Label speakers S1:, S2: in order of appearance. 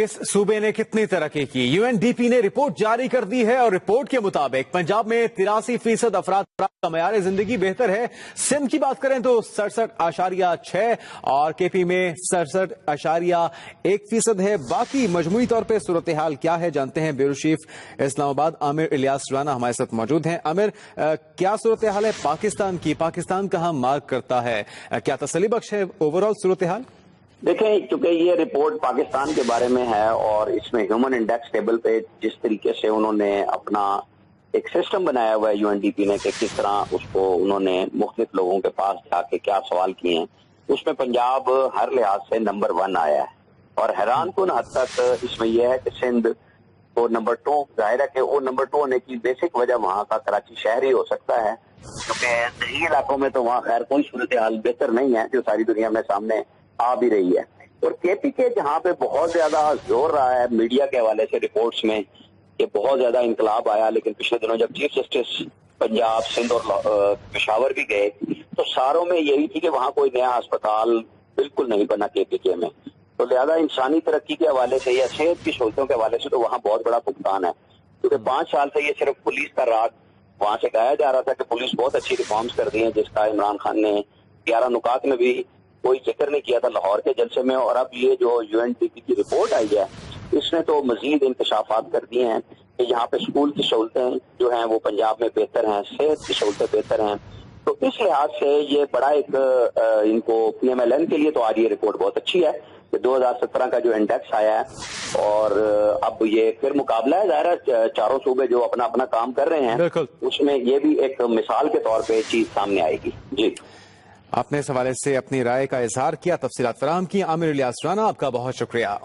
S1: किस सूबे ने कितनी तरक्की की? यूएनडीपी ने रिपोर्ट जारी कर दी है और रिपोर्ट के मुताबिक पंजाब में 83% अफराद का मयार जिंदगी बेहतर है। सिंध की बात करें तो 67.6 और केपी में 67.1% है। बाकी मजमूई तौर पर सूरत हाल क्या है जानते हैं। ब्यूरो चीफ इस्लामाबाद आमिर इलियास राना हमारे साथ मौजूद हैं। आमिर, क्या सूरत हाल है पाकिस्तान की? पाकिस्तान कहाँ मार्क करता है? क्या तसल्ली बख्श है ओवरऑल सूरत हाल?
S2: देखें, चूंकि ये रिपोर्ट पाकिस्तान के बारे में है और इसमें ह्यूमन इंडेक्स टेबल पे जिस तरीके से उन्होंने अपना एक सिस्टम बनाया हुआ है यूएनडीपी ने कि किस तरह उसको उन्होंने मुख्तलिफ लोगों के पास जाके क्या सवाल किए हैं, उसमें पंजाब हर लिहाज से नंबर 1 आया है। और हैरान कुन हद तक इसमें यह है कि सिंध को नंबर 2, जाहिर है कि वो नंबर 2 होने की बेसिक वजह वहाँ का कराची शहर ही हो सकता है, क्योंकि दही इलाकों में तो वहाँ खैर कोई सूरत हाल बेहतर नहीं है जो सारी दुनिया में सामने आ भी रही है। और केपी के जहाँ पे बहुत ज्यादा जोर रहा है मीडिया के हवाले से रिपोर्ट्स में कि बहुत ज्यादा इंकलाब आया, लेकिन पिछले दिनों जब चीफ जस्टिस पंजाब, सिंध और पेशावर भी गए तो सारों में यही थी कि वहाँ कोई नया अस्पताल बिल्कुल नहीं बना केपीके में। तो लिहाजा इंसानी तरक्की के हवाले से या सेहत की सहूलतों के हवाले से तो वहाँ बहुत बड़ा भुगतान है, क्योंकि 5 साल से ये सिर्फ पुलिस का राग वहाँ से गाया जा रहा था कि पुलिस बहुत अच्छी रिफॉर्म्स कर दी है, जिसका इमरान खान ने 11 नुकात में भी कोई जिक्र नहीं किया था लाहौर के जलसे में। और अब ये जो यूएनडीपी की रिपोर्ट आई है इसने तो मजीद इंकशाफात कर दिए हैं कि यहाँ पे स्कूल की सहूलतें जो हैं वो पंजाब में बेहतर हैं, सेहत की सहूलतें बेहतर हैं। तो इस लिहाज से ये बड़ा एक इनको पीएमएलएन के लिए तो आज ये रिपोर्ट बहुत अच्छी है कि 2017 का जो इंडेक्स आया है और अब ये फिर मुकाबला है, ज़ाहिर है चारों सूबे जो अपना अपना काम कर रहे हैं उसमें ये भी एक मिसाल के तौर पर चीज सामने आएगी। जी,
S1: आपने इस हवाले से अपनी राय का इजहार किया, तफसीलात फराहम की। आमिर इलियास राना, आपका बहुत शुक्रिया।